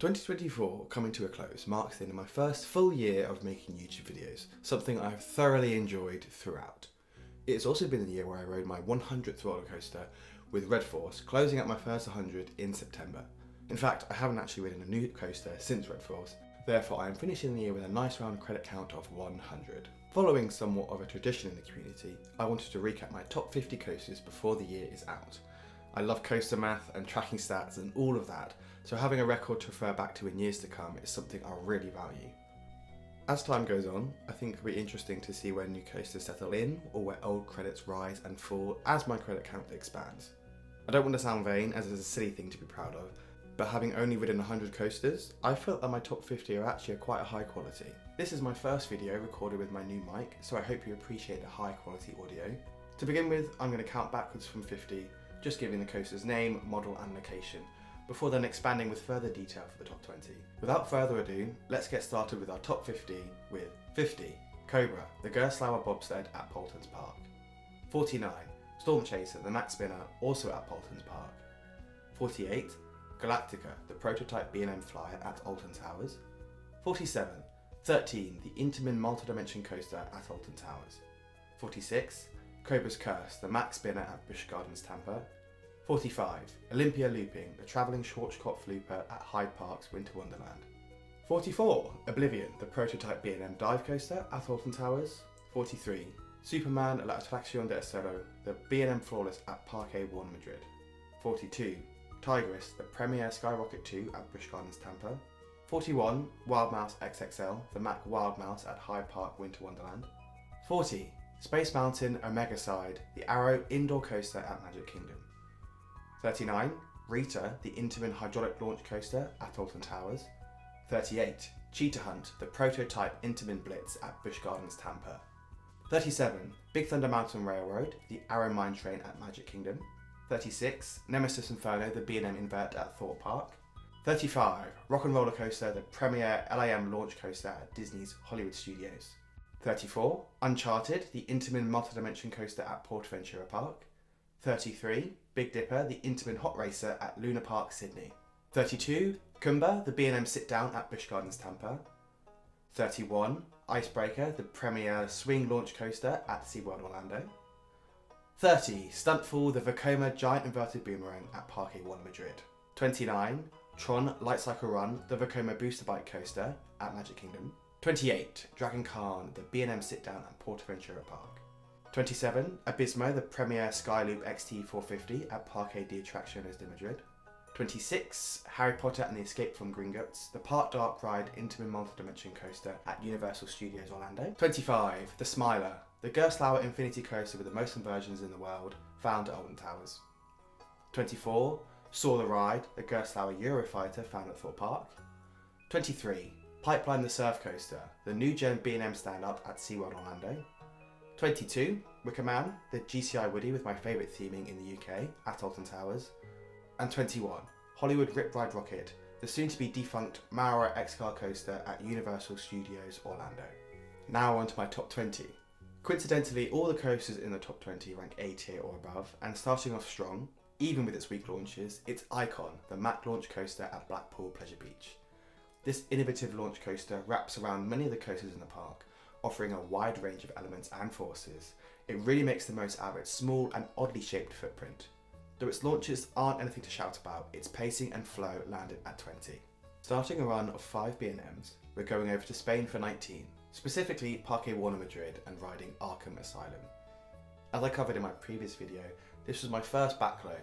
2024 coming to a close marks the end of my first full year of making YouTube videos, something I've thoroughly enjoyed throughout. It's also been the year where I rode my 100th roller coaster with Red Force, closing out my first 100 in September. In fact, I haven't actually ridden a new coaster since Red Force, therefore I am finishing the year with a nice round credit count of 100. Following somewhat of a tradition in the community, I wanted to recap my top 50 coasters before the year is out. I love coaster math and tracking stats and all of that, so having a record to refer back to in years to come is something I really value. As time goes on, I think it'll be interesting to see where new coasters settle in or where old credits rise and fall as my credit count expands. I don't want to sound vain, as it's a silly thing to be proud of, but having only ridden 100 coasters, I felt that my top 50 are actually quite a high quality. This is my first video recorded with my new mic, so I hope you appreciate the high quality audio. To begin with, I'm going to count backwards from 50, just giving the coaster's name, model and location, before then expanding with further detail for the top 20. Without further ado, let's get started with our top 50 with 50. Cobra, the Gerstlauer bobsled at Paultons Park. 49. Storm Chaser, the Mack Spinner, also at Paultons Park. 48. Galactica, the prototype B&M Flyer at Alton Towers. 47. 13. The Intamin multi-dimension coaster at Alton Towers. 46. Cobra's Curse, the Mack Spinner at Busch Gardens Tampa. 45. Olympia Looping, the travelling Schwarzkopf Looper at Hyde Park's Winter Wonderland. 44. Oblivion, the prototype B&M dive coaster at Alton Towers. 43. Superman La Atracción de Acero, the B&M Flawless at Parque Warner Madrid. 42. Tigris, the Premier Skyrocket 2 at Busch Gardens Tampa. 41. Wild Mouse XXL, the Mack Wild Mouse at Hyde Park Winter Wonderland. 40. Space Mountain Omega Side, the Arrow Indoor Coaster at Magic Kingdom. 39. Rita, the Intamin Hydraulic Launch Coaster at Alton Towers. 38. Cheetah Hunt, the prototype Intamin Blitz at Busch Gardens Tampa. 37. Big Thunder Mountain Railroad, the Arrow Mine Train at Magic Kingdom. 36. Nemesis Inferno, the B&M Invert at Thorpe Park. 35. Rock and Roller Coaster, the Premier LAM Launch Coaster at Disney's Hollywood Studios. 34. Uncharted, the Intamin Multi-Dimension Coaster at PortAventura Park. 33. Big Dipper, the Intamin Hot Racer at Luna Park, Sydney. 32. Kumba, the B&M Sit Down at Busch Gardens Tampa. 31. Icebreaker, the Premier Swing Launch Coaster at SeaWorld Orlando. 30. Stuntfall, the Vekoma Giant Inverted Boomerang at Parque Warner Madrid. 29. Tron Light Cycle Run, the Vekoma Booster Bike Coaster at Magic Kingdom. 28. Dragon Khan, the B&M Sit Down at PortAventura Park. 27. Abismo, the Premier Skyloop XT450 at Parque de Atracciones de Madrid. 26. Harry Potter and the Escape from Gringotts, the Park Dark Ride Intamin Multi-Dimension Coaster at Universal Studios Orlando. 25. The Smiler, the Gerstlauer Infinity Coaster with the most inversions in the world, found at Alton Towers. 24. Soar the Ride, the Gerstlauer Eurofighter, found at Thorpe Park. 23. Pipeline the Surf Coaster, the new gen B&M stand-up at SeaWorld Orlando. 22. Wicker Man, the GCI Woody with my favourite theming in the UK, at Alton Towers. And 21. Hollywood Rip Ride Rocket, the soon-to-be defunct Mara X-Car Coaster at Universal Studios Orlando. Now on to my top 20. Coincidentally, all the coasters in the top 20 rank A tier or above, and starting off strong, even with its weak launches, it's Icon, the Mack Launch Coaster at Blackpool Pleasure Beach. This innovative launch coaster wraps around many of the coasters in the park, offering a wide range of elements and forces. It really makes the most out of its small and oddly shaped footprint. Though its launches aren't anything to shout about, its pacing and flow landed at 20. Starting a run of 5 B&Ms, we're going over to Spain for 19, specifically Parque Warner Madrid and riding Arkham Asylum. As I covered in my previous video, this was my first back loan.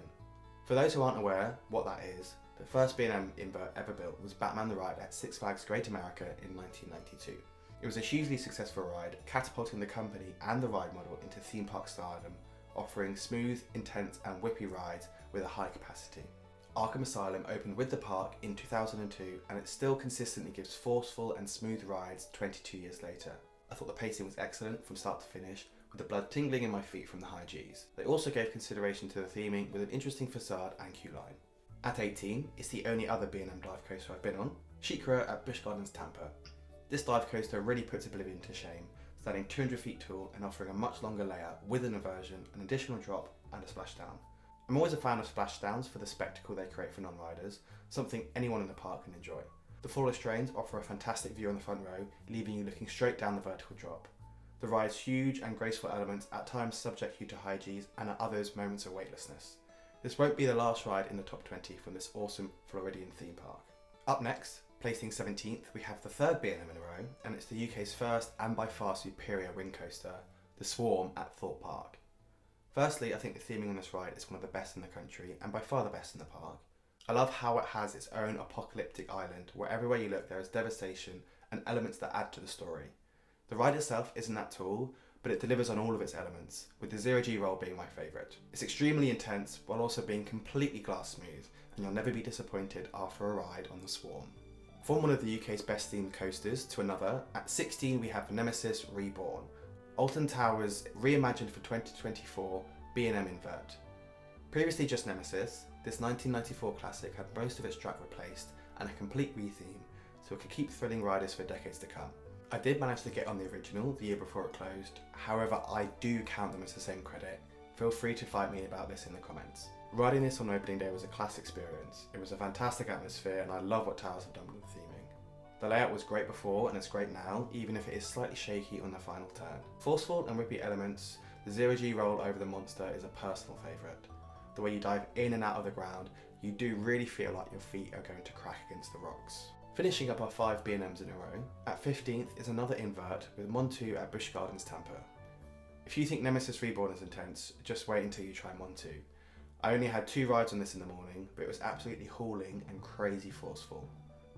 For those who aren't aware what that is, the first B&M invert ever built was Batman the Ride at Six Flags Great America in 1992. It was a hugely successful ride, catapulting the company and the ride model into theme park stardom, offering smooth, intense and whippy rides with a high capacity. Arkham Asylum opened with the park in 2002 and it still consistently gives forceful and smooth rides 22 years later. I thought the pacing was excellent from start to finish, with the blood tingling in my feet from the high Gs. They also gave consideration to the theming with an interesting facade and queue line. At 18, it's the only other B&M dive coaster I've been on, SheiKra at Busch Gardens Tampa. This dive coaster really puts Oblivion to shame, standing 200 feet tall and offering a much longer layout with an inversion, an additional drop and a splashdown. I'm always a fan of splashdowns for the spectacle they create for non-riders, something anyone in the park can enjoy. The floorless trains offer a fantastic view on the front row, leaving you looking straight down the vertical drop. The ride's huge and graceful elements at times subject you to high Gs and at others moments of weightlessness. This won't be the last ride in the top 20 from this awesome Floridian theme park. Up next, placing 17th, we have the third B&M in a row, and it's the UK's first and by far superior wing coaster, the Swarm at Thorpe Park. Firstly, I think the theming on this ride is one of the best in the country and by far the best in the park. I love how it has its own apocalyptic island where everywhere you look there is devastation and elements that add to the story. The ride itself isn't that tall, but it delivers on all of its elements, with the Zero G roll being my favourite. It's extremely intense while also being completely glass smooth, and you'll never be disappointed after a ride on the Swarm. From one of the UK's best themed coasters to another, at 16 we have Nemesis Reborn, Alton Towers reimagined for 2024 B&M Invert. Previously just Nemesis, this 1994 classic had most of its track replaced and a complete retheme, so it could keep thrilling riders for decades to come. I did manage to get on the original the year before it closed, however I do count them as the same credit. Feel free to fight me about this in the comments. Riding this on opening day was a class experience. It was a fantastic atmosphere and I love what Towers have done with the theming. The layout was great before and it's great now, even if it is slightly shaky on the final turn. Forceful and whippy elements, the Zero G roll over the monster is a personal favourite. The way you dive in and out of the ground, you do really feel like your feet are going to crack against the rocks. Finishing up our 5 B&Ms in a row, at 15th is another invert with Montu at Busch Gardens Tampa. If you think Nemesis Reborn is intense, just wait until you try Montu. I only had 2 rides on this in the morning, but it was absolutely hauling and crazy forceful.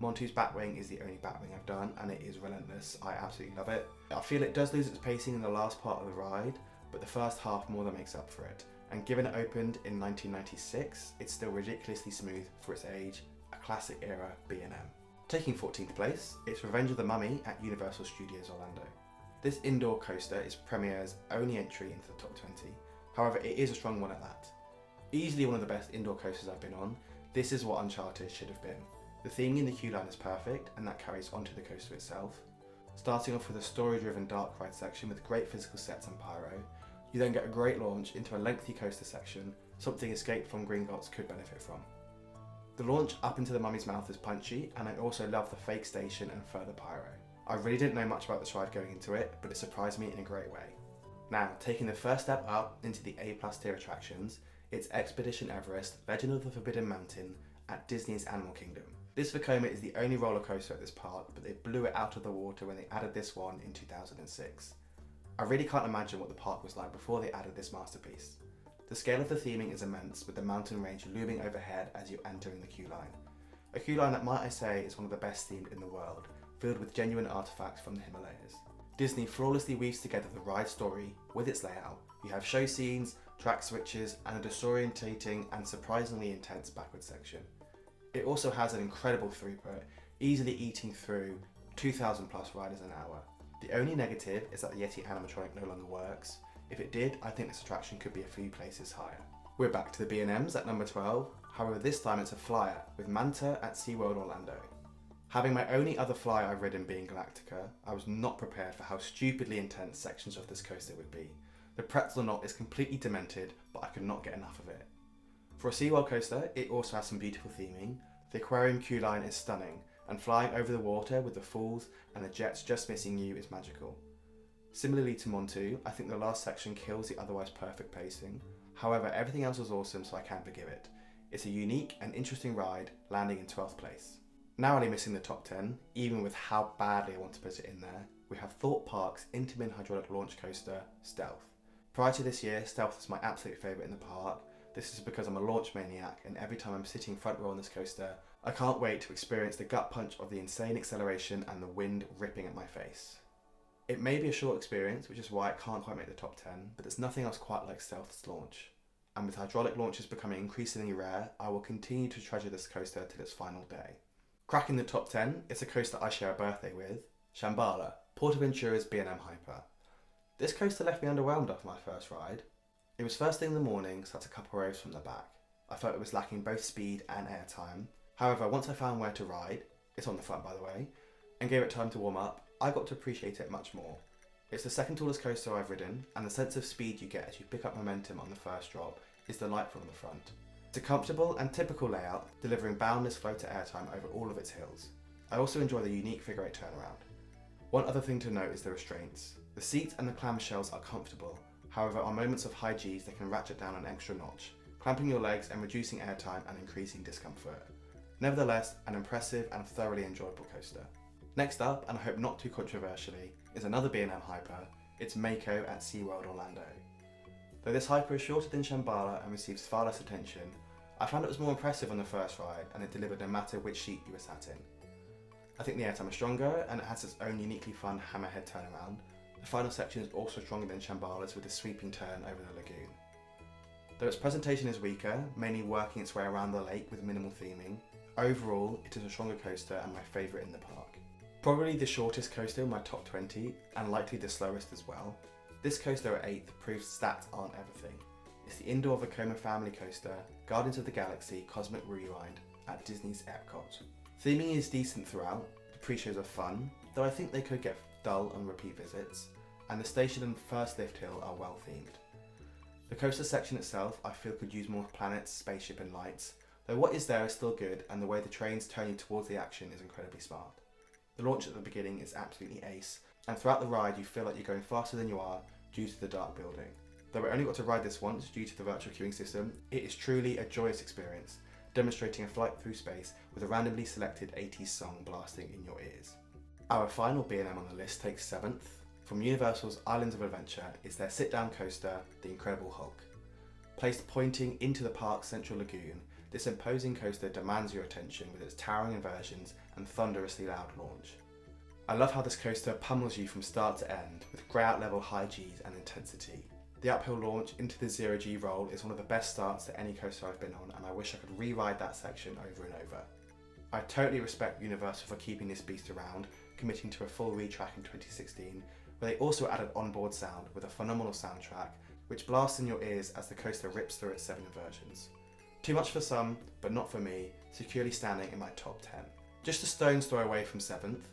Montu's Batwing is the only Batwing I've done and it is relentless, I absolutely love it. I feel it does lose its pacing in the last part of the ride, but the first half more than makes up for it. And given it opened in 1996, it's still ridiculously smooth for its age, a classic era B&M. Taking 14th place, it's Revenge of the Mummy at Universal Studios Orlando. This indoor coaster is Premier's only entry into the top 20, however it is a strong one at that. Easily one of the best indoor coasters I've been on, this is what Uncharted should have been. The theming in the queue line is perfect and that carries onto the coaster itself. Starting off with a story-driven dark ride section with great physical sets and pyro, you then get a great launch into a lengthy coaster section, something Escape from Gringotts could benefit from. The launch up into the Mummy's Mouth is punchy, and I also love the fake station and further pyro. I really didn't know much about this ride going into it, but it surprised me in a great way. Now, taking the first step up into the A+ tier attractions, it's Expedition Everest Legend of the Forbidden Mountain at Disney's Animal Kingdom. This Vekoma is the only roller coaster at this park, but they blew it out of the water when they added this one in 2006. I really can't imagine what the park was like before they added this masterpiece. The scale of the theming is immense, with the mountain range looming overhead as you're entering the queue line. A queue line that, might I say, is one of the best themed in the world, filled with genuine artifacts from the Himalayas. Disney flawlessly weaves together the ride story with its layout. You have show scenes, track switches, and a disorientating and surprisingly intense backward section. It also has an incredible throughput, easily eating through 2,000 plus riders an hour. The only negative is that the Yeti animatronic no longer works. If it did, I think this attraction could be a few places higher. We're back to the B&Ms at number 12, however this time it's a flyer with Manta at SeaWorld Orlando. Having my only other flyer I've ridden being Galactica, I was not prepared for how stupidly intense sections of this coaster would be. The pretzel knot is completely demented, but I could not get enough of it. For a SeaWorld coaster, it also has some beautiful theming. The aquarium queue line is stunning, and flying over the water with the falls and the jets just missing you is magical. Similarly to Montu, I think the last section kills the otherwise perfect pacing. However, everything else was awesome, so I can forgive it. It's a unique and interesting ride, landing in 12th place. Narrowly missing the top 10, even with how badly I want to put it in there, we have Thorpe Park's Intamin hydraulic launch coaster, Stealth. Prior to this year, Stealth was my absolute favourite in the park. This is because I'm a launch maniac, and every time I'm sitting front row on this coaster, I can't wait to experience the gut punch of the insane acceleration and the wind ripping at my face. It may be a short experience, which is why it can't quite make the top 10, but there's nothing else quite like Stealth's launch. And with hydraulic launches becoming increasingly rare, I will continue to treasure this coaster till its final day. Cracking the top 10, it's a coaster I share a birthday with, Shambhala, Portaventura's B&M Hyper. This coaster left me underwhelmed after my first ride. It was first thing in the morning, sat a couple rows from the back. I felt it was lacking both speed and airtime. However, once I found where to ride, it's on the front by the way, and gave it time to warm up, I got to appreciate it much more. It's the second tallest coaster I've ridden, and the sense of speed you get as you pick up momentum on the first drop is delightful on the front. It's a comfortable and typical layout, delivering boundless flow to airtime over all of its hills. I also enjoy the unique figure 8 turnaround. One other thing to note is the restraints. The seat and the clamshells are comfortable, however on moments of high Gs they can ratchet down an extra notch, clamping your legs and reducing airtime and increasing discomfort. Nevertheless, an impressive and thoroughly enjoyable coaster. Next up, and I hope not too controversially, is another B&M Hyper. It's Mako at SeaWorld Orlando. Though this Hyper is shorter than Shambhala and receives far less attention, I found it was more impressive on the first ride and it delivered no matter which seat you were sat in. I think the airtime is stronger and it has its own uniquely fun hammerhead turnaround. The final section is also stronger than Shambhala's with a sweeping turn over the lagoon. Though its presentation is weaker, mainly working its way around the lake with minimal theming, overall it is a stronger coaster and my favourite in the park. Probably the shortest coaster in my top 20 and likely the slowest as well. This coaster at 8th proves stats aren't everything. It's the indoor Vekoma family coaster, Guardians of the Galaxy Cosmic Rewind at Disney's Epcot. Theming is decent throughout, the pre-shows are fun, though I think they could get dull on repeat visits, and the station and first lift hill are well themed. The coaster section itself I feel could use more planets, spaceship and lights, though what is there is still good and the way the trains turn you towards the action is incredibly smart. The launch at the beginning is absolutely ace, and throughout the ride you feel like you're going faster than you are due to the dark building. Though I only got to ride this once due to the virtual queuing system, it is truly a joyous experience, demonstrating a flight through space with a randomly selected 80s song blasting in your ears. Our final B&M on the list takes 7th. From Universal's Islands of Adventure is their sit-down coaster, the Incredible Hulk. Placed pointing into the park's central lagoon, this imposing coaster demands your attention with its towering inversions and thunderously loud launch. I love how this coaster pummels you from start to end with grey-out level high Gs and intensity. The uphill launch into the 0G roll is one of the best starts to any coaster I've been on and I wish I could re-ride that section over and over. I totally respect Universal for keeping this beast around, committing to a full retrack in 2016, where they also added onboard sound with a phenomenal soundtrack which blasts in your ears as the coaster rips through its 7 inversions. Too much for some, but not for me, securely standing in my top 10. Just a stone's throw away from 7th,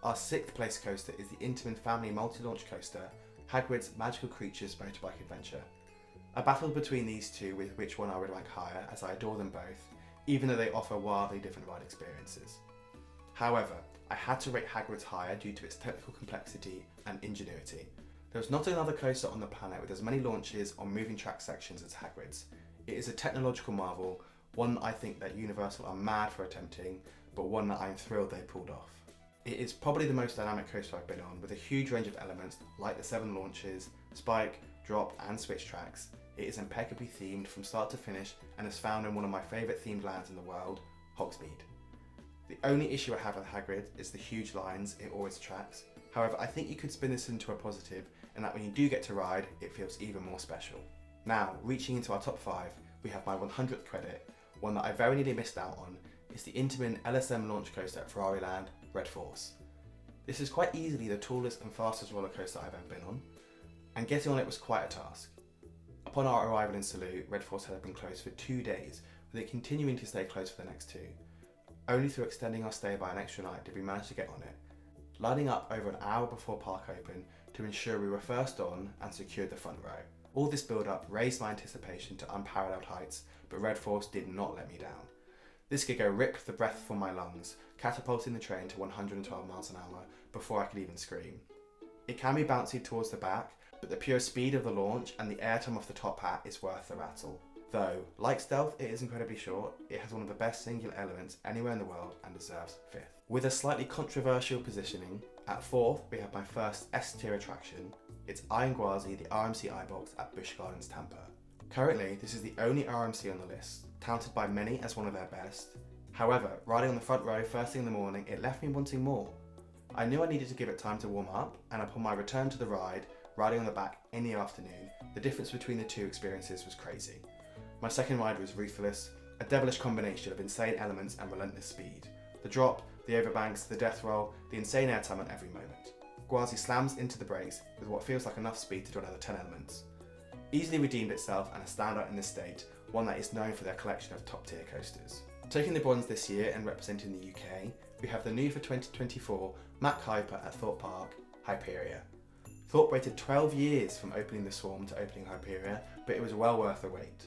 our 6th place coaster is the Intamin Family Multi-Launch Coaster, Hagrid's Magical Creatures Motorbike Adventure. I battled between these two with which one I would rank higher as I adore them both, even though they offer wildly different ride experiences. However, I had to rate Hagrid's higher due to its technical complexity and ingenuity. There is not another coaster on the planet with as many launches on moving track sections as Hagrid's. It is a technological marvel, one I think that Universal are mad for attempting, but one that I am thrilled they pulled off. It is probably the most dynamic coaster I've been on, with a huge range of elements like the 7 launches, spike, drop and switch tracks. It is impeccably themed from start to finish and is found in one of my favourite themed lands in the world, Hogsmeade. The only issue I have with Hagrid is the huge lines it always attracts. However, I think you could spin this into a positive in that when you do get to ride, it feels even more special. Now, reaching into our top 5, we have my 100th credit, one that I very nearly missed out on. It's the Intamin LSM launch coaster at Ferrariland, Red Force. This is quite easily the tallest and fastest roller coaster I've ever been on, and getting on it was quite a task. Upon our arrival in Salou, Red Force had been closed for 2 days, with it continuing to stay closed for the next 2. Only through extending our stay by an extra night did we manage to get on it, lining up over an hour before park open to ensure we were first on and secured the front row. All this build-up raised my anticipation to unparalleled heights, but Red Force did not let me down. This giggle ripped the breath from my lungs, catapulting the train to 112 miles an hour before I could even scream. It can be bouncy towards the back, but the pure speed of the launch and the airtime off the top hat is worth the rattle. Though, like Stealth, it is incredibly short, it has one of the best singular elements anywhere in the world and deserves 5th. With a slightly controversial positioning, at 4th we have my first S-tier attraction. It's Iron Gwazi, the RMC iBox at Busch Gardens Tampa. Currently, this is the only RMC on the list, touted by many as one of their best. However, riding on the front row first thing in the morning, it left me wanting more. I knew I needed to give it time to warm up, and upon my return to the ride, riding on the back in the afternoon, the difference between the two experiences was crazy. My second ride was ruthless, a devilish combination of insane elements and relentless speed. The drop, the overbanks, the death roll, the insane airtime on every moment. Gwazi slams into the brakes with what feels like enough speed to do another 10 elements. Easily redeemed itself and a standout in this state, one that is known for their collection of top tier coasters. Taking the bronze this year and representing the UK, we have the new for 2024 Mack Hyper at Thorpe Park, Hyperia. Thorpe waited 12 years from opening the Swarm to opening Hyperia, but it was well worth the wait.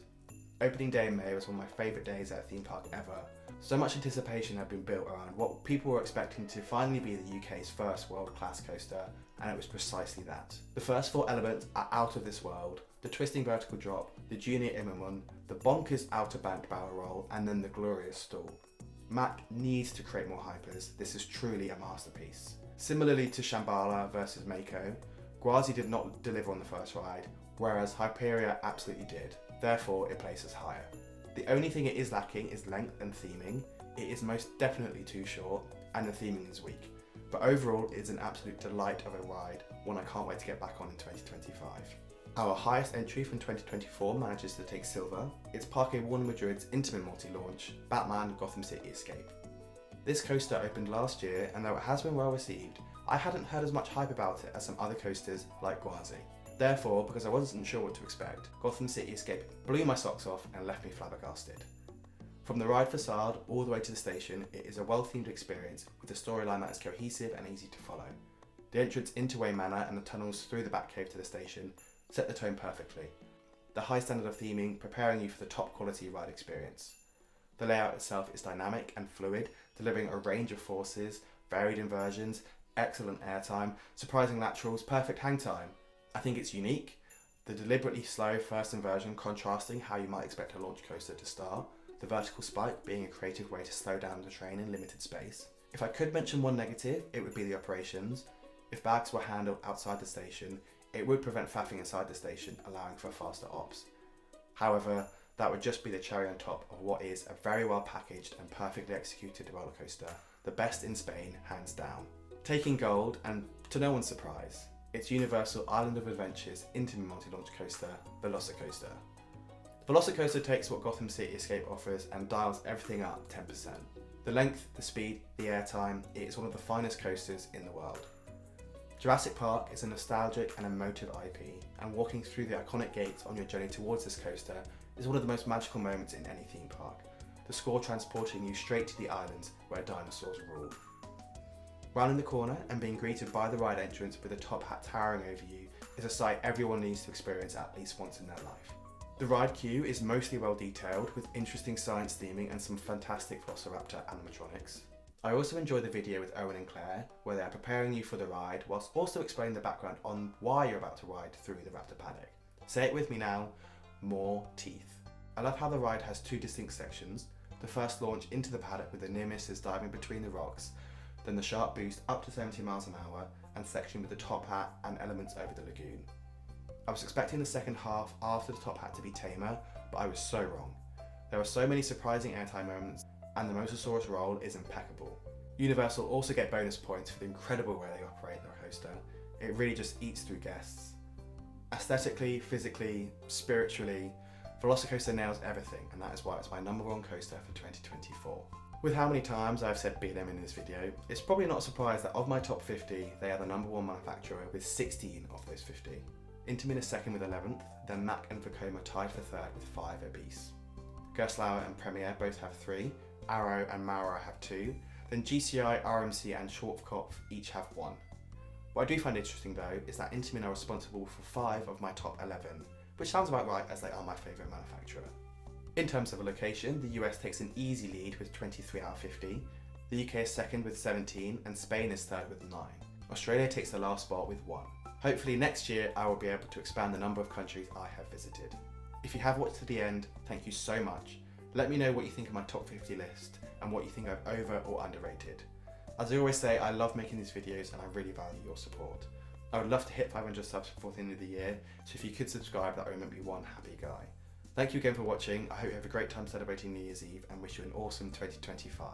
Opening day in May was one of my favourite days at a theme park ever. So much anticipation had been built around what people were expecting to finally be the UK's first world-class coaster, and it was precisely that. The first 4 elements are out of this world: the twisting vertical drop, the junior Immelmann, the bonkers outer banked barrel roll, and then the glorious stall. Mack needs to create more hypers. This is truly a masterpiece. Similarly to Shambhala versus Mako, Gwazi did not deliver on the first ride, whereas Hyperia absolutely did. Therefore, it places higher. The only thing it is lacking is length and theming. It is most definitely too short, and the theming is weak. But overall, it is an absolute delight of a ride, one I can't wait to get back on in 2025. Our highest entry from 2024 manages to take silver. It's Parque Warner Madrid's Intamin multi-launch, Batman Gotham City Escape. This coaster opened last year, and though it has been well received, I hadn't heard as much hype about it as some other coasters like Gwazi. Therefore, because I wasn't sure what to expect, Gotham City Escape blew my socks off and left me flabbergasted. From the ride facade all the way to the station, it is a well-themed experience with a storyline that is cohesive and easy to follow. The entrance into Wayne Manor and the tunnels through the Batcave to the station set the tone perfectly. The high standard of theming preparing you for the top quality ride experience. The layout itself is dynamic and fluid, delivering a range of forces, varied inversions, excellent airtime, surprising laterals, perfect hang time. I think it's unique, the deliberately slow first inversion contrasting how you might expect a launch coaster to start, the vertical spike being a creative way to slow down the train in limited space. If I could mention one negative, it would be the operations. If bags were handled outside the station, it would prevent faffing inside the station, allowing for faster ops. However, that would just be the cherry on top of what is a very well packaged and perfectly executed roller coaster, the best in Spain, hands down. Taking gold, and to no one's surprise, it's Universal Island of Adventure's Intamin multi-launch coaster, Velocicoaster. Velocicoaster takes what Gotham City Escape offers and dials everything up 10%. The length, the speed, the airtime, it is one of the finest coasters in the world. Jurassic Park is a nostalgic and emotive IP, and walking through the iconic gates on your journey towards this coaster is one of the most magical moments in any theme park, the score transporting you straight to the islands where dinosaurs rule. Rounding the corner and being greeted by the ride entrance with a top hat towering over you is a sight everyone needs to experience at least once in their life. The ride queue is mostly well detailed with interesting science theming and some fantastic Velociraptor animatronics. I also enjoy the video with Owen and Claire where they are preparing you for the ride whilst also explaining the background on why you're about to ride through the Raptor paddock. Say it with me now, more teeth. I love how the ride has 2 distinct sections, the first launch into the paddock with the near misses diving between the rocks, then the sharp boost up to 70 miles an hour and section with the top hat and elements over the lagoon. I was expecting the second half after the top hat to be tamer, but I was so wrong. There are so many surprising airtime moments and the Mosasaurus roll is impeccable. Universal also get bonus points for the incredible way they operate their coaster. It really just eats through guests. Aesthetically, physically, spiritually, Velocicoaster nails everything, and that is why it's my #1 coaster for 2024. With how many times I've said B&M in this video, it's probably not a surprise that of my top 50, they are the #1 manufacturer with 16 of those 50. Intamin is second with 11th, then Mack and Vekoma tied for third with 5 apiece. Gerstlauer and Premier both have 3, Arrow and Maurer have 2, then GCI, RMC and Schwarzkopf each have 1. What I do find interesting though is that Intamin are responsible for 5 of my top 11, which sounds about right as they are my favourite manufacturer. In terms of a location, the US takes an easy lead with 23 out of 50, the UK is second with 17 and Spain is third with 9. Australia takes the last spot with 1. Hopefully next year I will be able to expand the number of countries I have visited. If you have watched to the end, thank you so much. Let me know what you think of my top 50 list and what you think I've over or underrated. As I always say, I love making these videos and I really value your support. I would love to hit 500 subs before the end of the year, so if you could subscribe, that would make me one happy guy. Thank you again for watching. I hope you have a great time celebrating New Year's Eve and wish you an awesome 2025.